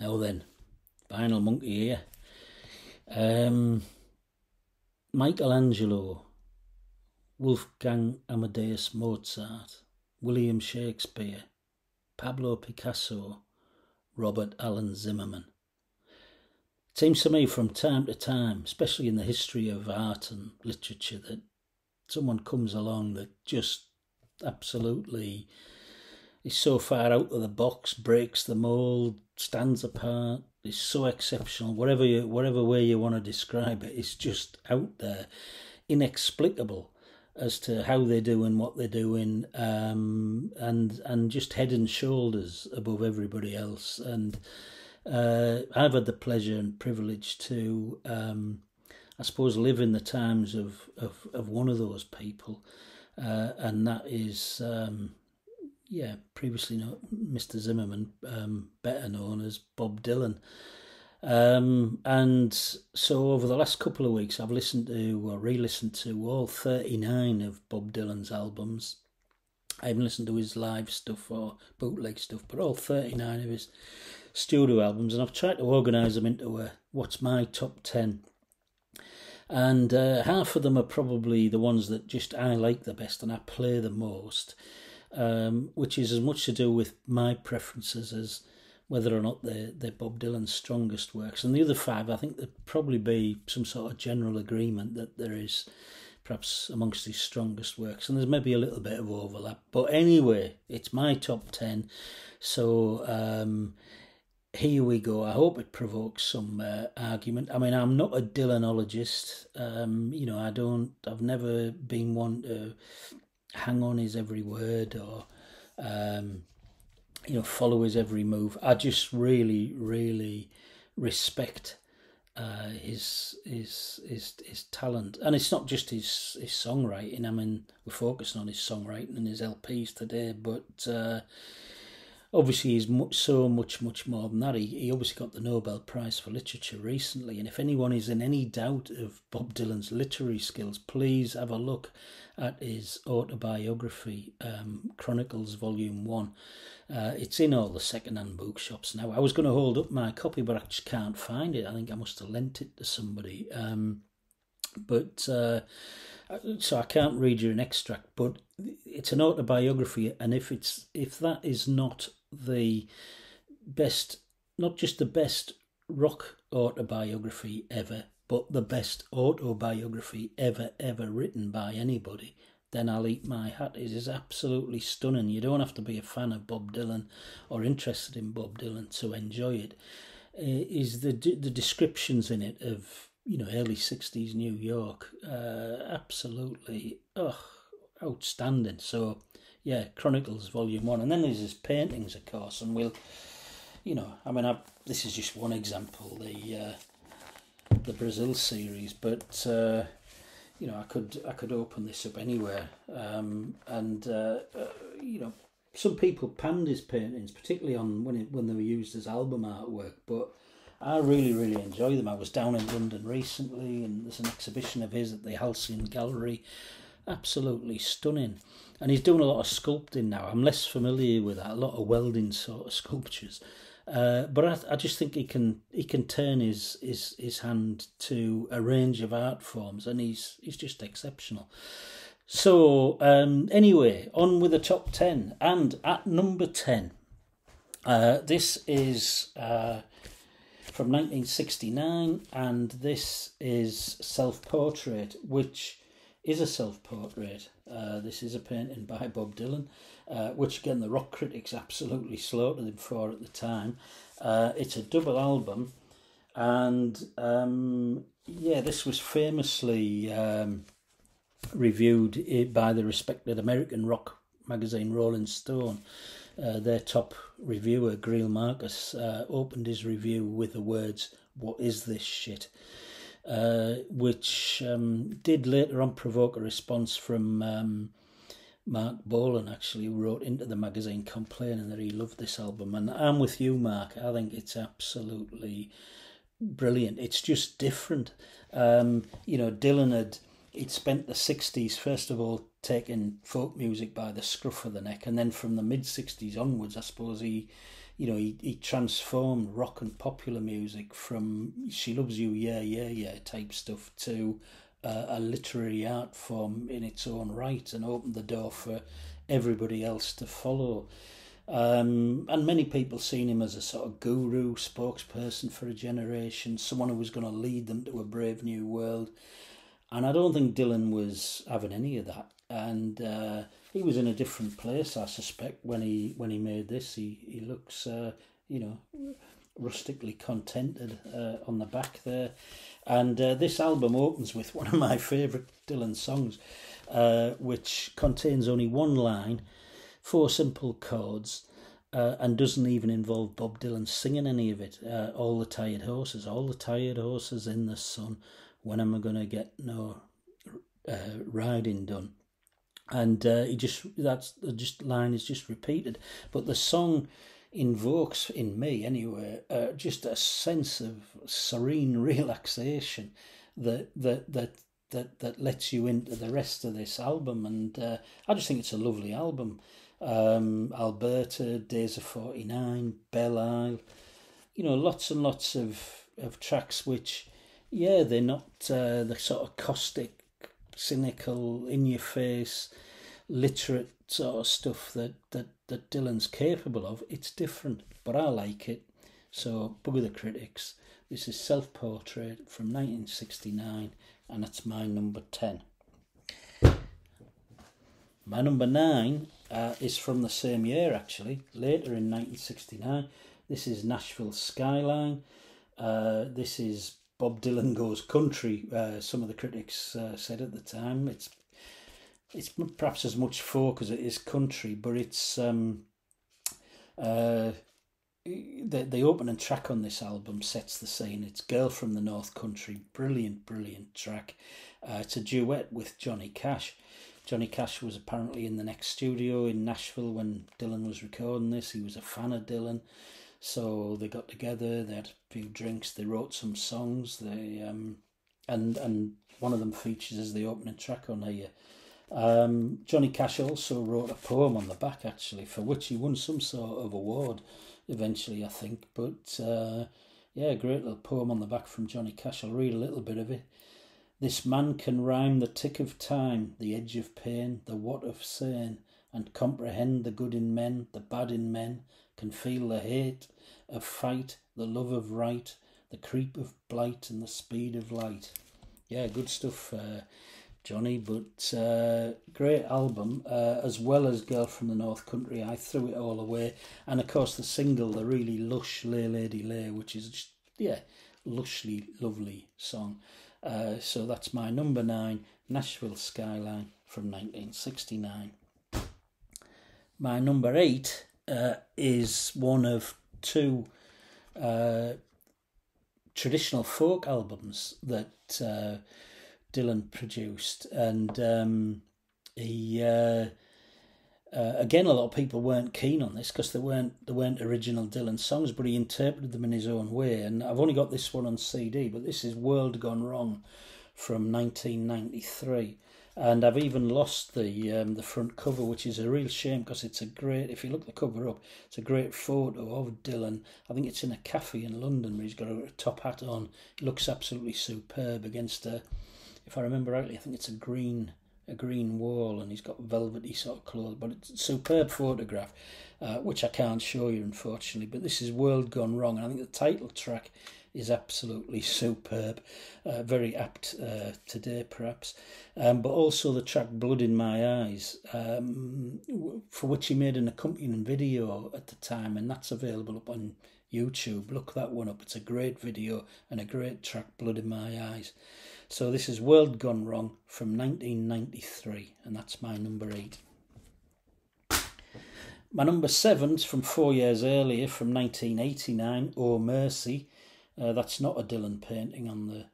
Now then, Vinyl Monkey here. Michelangelo, Wolfgang Amadeus Mozart, William Shakespeare, Pablo Picasso, Robert Allen Zimmerman. It seems to me from time to time, especially in the history of art and literature, that someone comes along that just absolutely is so far out of the box, breaks the mould, stands apart, is so exceptional. Whatever way you want to describe it, it's just out there, inexplicable as to how they're doing what they're doing, and just head and shoulders above everybody else. And I've had the pleasure and privilege to, I suppose, live in the times of one of those people, and that is. Previously known, Mr. Zimmerman, better known as Bob Dylan. And so over the last couple of weeks, I've listened to or re-listened to all 39 of Bob Dylan's albums. I haven't listened to his live stuff or bootleg stuff, but all 39 of his studio albums, and I've tried to organise them into what's my top 10. And half of them are probably the ones that just I like the best and I play the most. Which is as much to do with my preferences as whether or not they're Bob Dylan's strongest works. And the other five, I think there'd probably be some sort of general agreement that there is perhaps amongst his strongest works. And there's maybe a little bit of overlap. But anyway, it's my top 10. So here we go. I hope it provokes some argument. I mean, I'm not a Dylanologist. I've never been one to hang on his every word or follow his every move. I just really respect his talent, and it's not just his songwriting. I mean, we're focusing on his songwriting and his LPs today, but obviously he's much more than that. He obviously got the Nobel Prize for Literature recently, and if anyone is in any doubt of Bob Dylan's literary skills, please have a look at his autobiography, Chronicles Volume 1. It's in all the second-hand bookshops now. I was going to hold up my copy, but I just can't find it. I think I must have lent it to somebody. So I can't read you an extract, but it's an autobiography, and if that is not the best, not just the best rock autobiography ever, but the best autobiography ever written by anybody, then I'll eat my hat. It is absolutely stunning. You don't have to be a fan of Bob Dylan or interested in Bob Dylan to enjoy it. Is the descriptions in it of early 60s New York, absolutely outstanding. So yeah, Chronicles Volume 1, and then there's his paintings, of course, and this is just one example, the Brazil series, but I could open this up anywhere, some people panned his paintings, particularly on when they were used as album artwork, but I really enjoy them. I was down in London recently, and there's an exhibition of his at the Halcyon Gallery. Absolutely stunning. And he's doing a lot of sculpting now. I'm less familiar with that, a lot of welding sort of sculptures. But I just think he can turn his hand to a range of art forms, and he's just exceptional. So anyway, on with the top 10. And at number 10, this is from 1969, and this is Selfportrait, which is a self-portrait. This is a painting by Bob Dylan, which again the rock critics absolutely slaughtered him for at the time. It's a double album, and this was famously reviewed by the respected American rock magazine Rolling Stone. Their top reviewer, Greil Marcus, opened his review with the words, "What is this shit?" Which did later on provoke a response from Mark Bolan, actually, who wrote into the magazine complaining that he loved this album. And I'm with you, Mark. I think it's absolutely brilliant. It's just different. Dylan had he'd spent the 60s, first of all, taking folk music by the scruff of the neck, and then from the mid-60s onwards, I suppose he transformed rock and popular music from She Loves You, Yeah, Yeah, Yeah type stuff to a literary art form in its own right, and opened the door for everybody else to follow. And many people seen him as a sort of guru, spokesperson for a generation, someone who was going to lead them to a brave new world. And I don't think Dylan was having any of that. And he was in a different place, I suspect, when he made this. He looks, rustically contented on the back there. And this album opens with one of my favourite Dylan songs, which contains only one line, 4 simple chords, and doesn't even involve Bob Dylan singing any of it. All the tired horses in the sun. When am I going to get no riding done? And that line is just repeated. But the song invokes in me anyway just a sense of serene relaxation that lets you into the rest of this album. And I just think it's a lovely album. Alberta, Days of 49, Belle Isle, lots and lots of tracks which, they're not the sort of caustic, cynical, in-your-face, literate sort of stuff that Dylan's capable of. It's different, but I like it. So, bugger the critics. This is Self-Portrait from 1969, and it's my number 10. My number 9 is from the same year, actually, later in 1969. This is Nashville Skyline. This is Bob Dylan Goes Country, some of the critics said at the time. It's perhaps as much folk as it is country, but it's the opening track on this album sets the scene. It's Girl from the North Country, brilliant track. It's a duet with Johnny Cash. Johnny Cash was apparently in the next studio in Nashville when Dylan was recording this. He was a fan of Dylan. So they got together, they had a few drinks, they wrote some songs, and one of them features as the opening track on here. Johnny Cash also wrote a poem on the back, actually, for which he won some sort of award eventually, I think. But a great little poem on the back from Johnny Cash. I'll read a little bit of it. This man can rhyme the tick of time, the edge of pain, the what of sane, and comprehend the good in men, the bad in men, can feel the hate of fight, the love of right, the creep of blight and the speed of light. Yeah, good stuff, Johnny, but great album, as well as Girl from the North Country. I threw it all away. And of course the single, the really lush Lay Lady Lay, which is just, lushly lovely song. So that's my number 9, Nashville Skyline from 1969. My number 8 is one of 2 traditional folk albums that Dylan produced, and he again, a lot of people weren't keen on this because they weren't original Dylan songs, but he interpreted them in his own way. And I've only got this one on CD, but this is World Gone Wrong from 1993. And I've even lost the front cover, which is a real shame because it's a great, if you look the cover up, it's a great photo of Dylan. I think it's in a cafe in London where he's got a top hat on. It looks absolutely superb against if I remember rightly, I think it's a green wall, and he's got velvety sort of clothes, but it's a superb photograph, which I can't show you, unfortunately. But this is World Gone Wrong, and I think the title track is absolutely superb, very apt today perhaps, but also the track Blood in My Eyes, for which he made an accompanying video at the time, and that's available up on YouTube. Look that one up. It's a great video and a great track, Blood in My Eyes. So this is World Gone Wrong from 1993, and that's my number 8. My number 7's from 4 years earlier, from 1989, Oh Mercy. That's not a Dylan painting on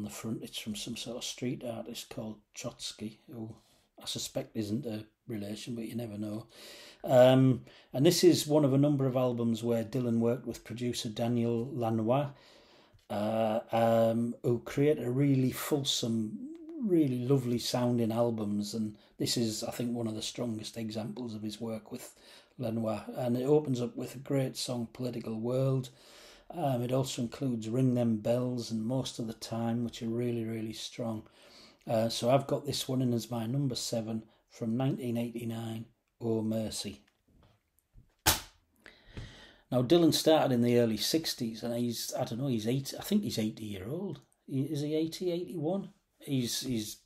the front. It's from some sort of street artist called Trotsky, who I suspect isn't a relation, but you never know. And this is one of a number of albums where Dylan worked with producer Daniel Lanois, who created a really fulsome, really lovely sounding albums, and this is, I think, one of the strongest examples of his work with Lenoir. And it opens up with a great song, Political World. It also includes Ring Them Bells and Most of the Time, which are really, really strong. So I've got this one in as my number 7 from 1989, Oh Mercy. Now, Dylan started in the early 60s, and he's 80, I think he's 80 year old. Is he 80, 81? He's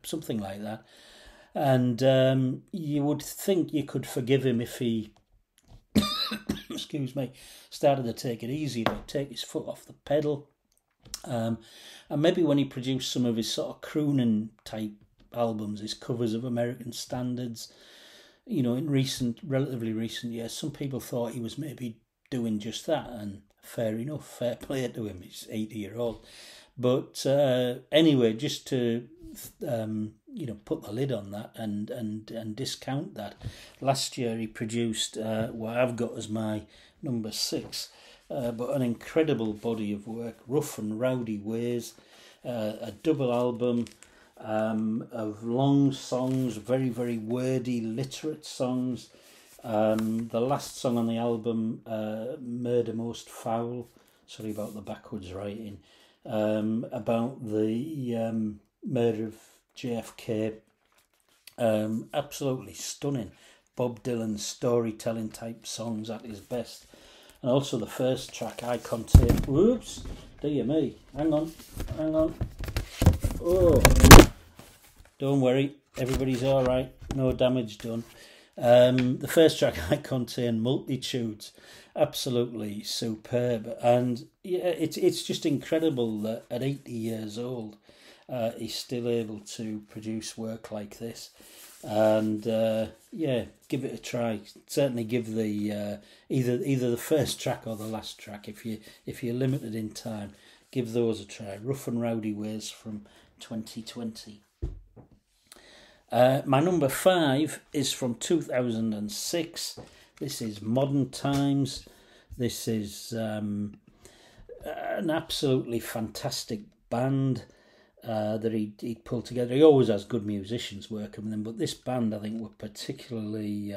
something like that. And you would think you could forgive him if he, excuse me, started to take it easy, like take his foot off the pedal. And maybe when he produced some of his sort of crooning type albums, his covers of American standards, you know, in relatively recent years, some people thought he was maybe doing just that, and fair enough, fair play to him, he's 80 year old. But anyway, just to put the lid on that and discount that, last year he produced what I've got as my number 6, but an incredible body of work, Rough and Rowdy Ways, a double album of long songs, very, very wordy, literate songs. The last song on the album, Murder Most Foul, sorry about the backwards writing, about the murder of JFK. Absolutely stunning. Bob Dylan storytelling type songs at his best. And also the first track, I Contain... Whoops! Dear me. Hang on. Oh! Don't worry. Everybody's all right. No damage done. The first track, I Contain Multitudes. Absolutely superb. And yeah, it's just incredible that at 80 years old, he's still able to produce work like this. And give it a try. Certainly give the either the first track or the last track, if you're limited in time, give those a try. Rough and Rowdy Ways from 2020. My number 5 is from 2006. This is Modern Times. This is an absolutely fantastic band that he'd pulled together. He always has good musicians working with him, but this band, I think, were particularly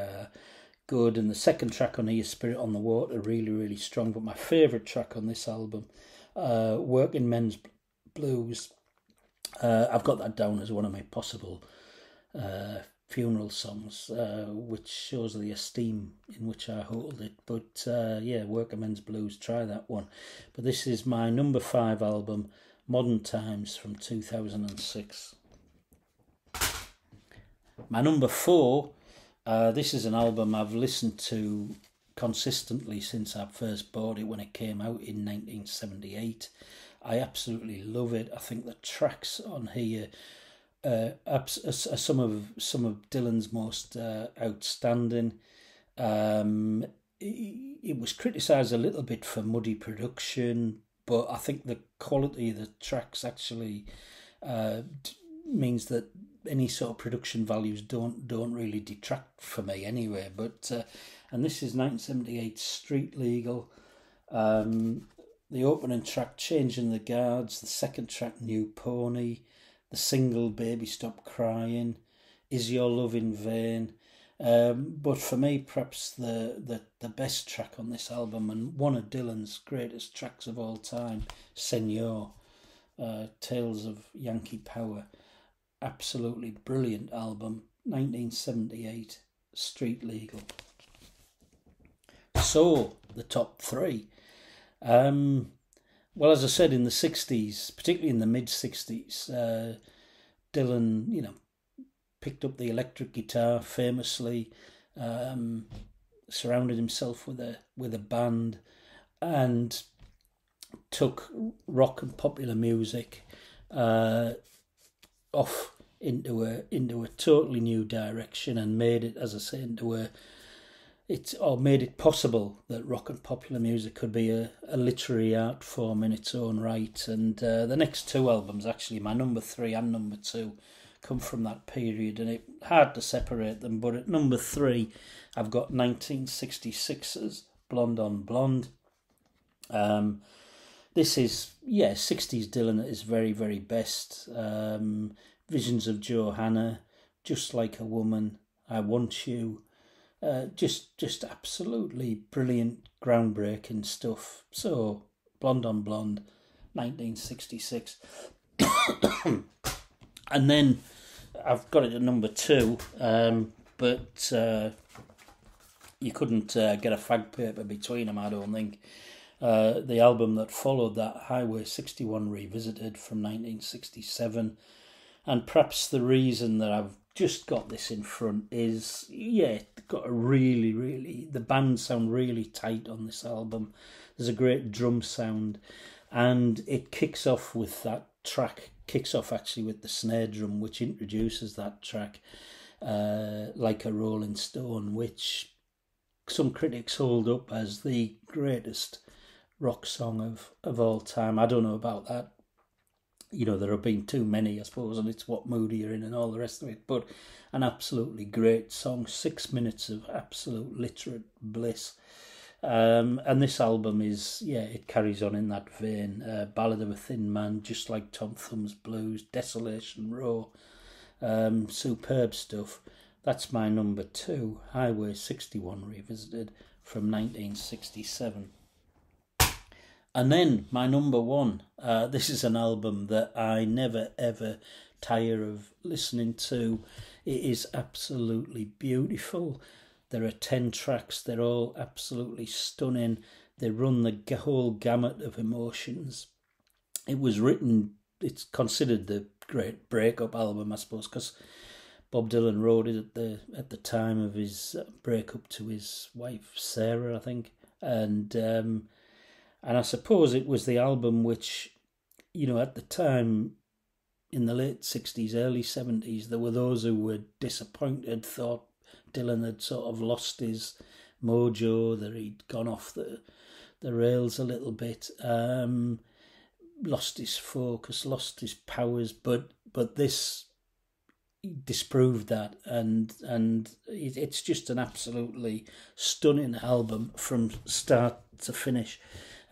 good. And the second track on here, Spirit on the Water, really, really strong. But my favourite track on this album, Working Men's Blues, I've got that down as one of my possible funeral songs, which shows the esteem in which I hold it. But Working Men's Blues, try that one. But this is my number 5 album, Modern Times from 2006. My number 4, this is an album I've listened to consistently since I first bought it when it came out in 1978. I absolutely love it. I think the tracks on here are some of Dylan's most outstanding. It was criticised a little bit for muddy production, but I think the quality of the tracks actually means that any sort of production values don't really detract for me anyway. But and this is 1978 Street Legal. The opening track, Changing the Guards. The second track, New Pony. The single, Baby Stop Crying. Is Your Love in Vain? But for me, perhaps the best track on this album, and one of Dylan's greatest tracks of all time, Senor, Tales of Yankee Power. Absolutely brilliant album, 1978, Street Legal. So, the top 3. Well, as I said, in the 60s, particularly in the mid-60s, Dylan, picked up the electric guitar famously, surrounded himself with a band, and took rock and popular music off into a totally new direction, and made it, as I say, made it possible that rock and popular music could be a literary art form in its own right. And the next 2 albums, actually, my number 3 and number 2, come from that period, and it's hard to separate them. But at number 3, I've got 1966's Blonde on Blonde. this is, 60s Dylan at his very, very best. Visions of Johanna, Just Like a Woman, I Want You. Just absolutely brilliant, groundbreaking stuff. So, Blonde on Blonde, 1966. And then I've got it at number 2, but you couldn't get a fag paper between them, I don't think. The album that followed that, Highway 61 Revisited from 1967. And perhaps the reason that I've just got this in front is, it got a really, the band sound really tight on this album. There's a great drum sound, and it kicks off with that track, actually with the snare drum, which introduces that track, Like a Rolling Stone, which some critics hold up as the greatest rock song of all time. I don't know about that. There have been too many, I suppose, and it's what mood you're in and all the rest of it. But an absolutely great song, 6 minutes of absolute literate bliss. And this album is, it carries on in that vein. Ballad of a Thin Man, Just Like Tom Thumb's Blues, Desolation Row, superb stuff. That's my number 2, Highway 61 Revisited from 1967. And then my number 1, this is an album that I never ever tire of listening to. It is absolutely beautiful. There are 10 tracks, they're all absolutely stunning. They run the whole gamut of emotions. It was written, it's considered the great breakup album, I suppose, because Bob Dylan wrote it at the time of his breakup to his wife, Sarah, I think. And I suppose it was the album which, at the time, in the late 60s, early 70s, there were those who were disappointed, thought Dylan had sort of lost his mojo, that he'd gone off the rails a little bit, lost his focus, lost his powers, but this disproved that, and it's just an absolutely stunning album from start to finish.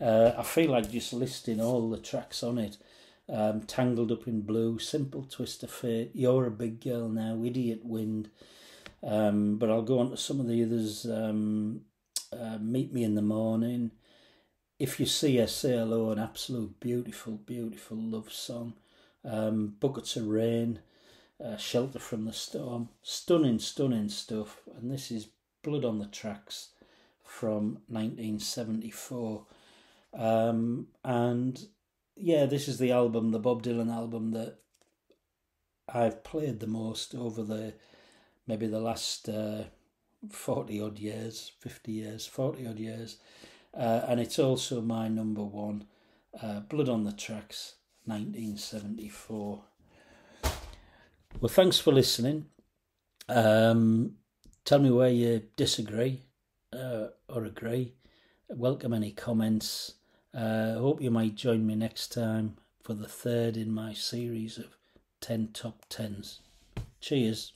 I feel like just listing all the tracks on it. Tangled Up in Blue, Simple Twist of Fate, You're a Big Girl Now, Idiot Wind. But I'll go on to some of the others. Meet Me in the Morning, If You See Her, Say Hello, an absolute beautiful love song. Buckets of Rain, Shelter from the Storm. Stunning stuff. And this is Blood on the Tracks from 1974. And this is the album, the Bob Dylan album, that I've played the most over maybe the last 40 odd years, 50 years, 40 odd years. And it's also my number 1, Blood on the Tracks, 1974. Well, thanks for listening. Tell me where you disagree or agree. Welcome any comments. Hope you might join me next time for the 3rd in my series of 10 top 10s. Cheers.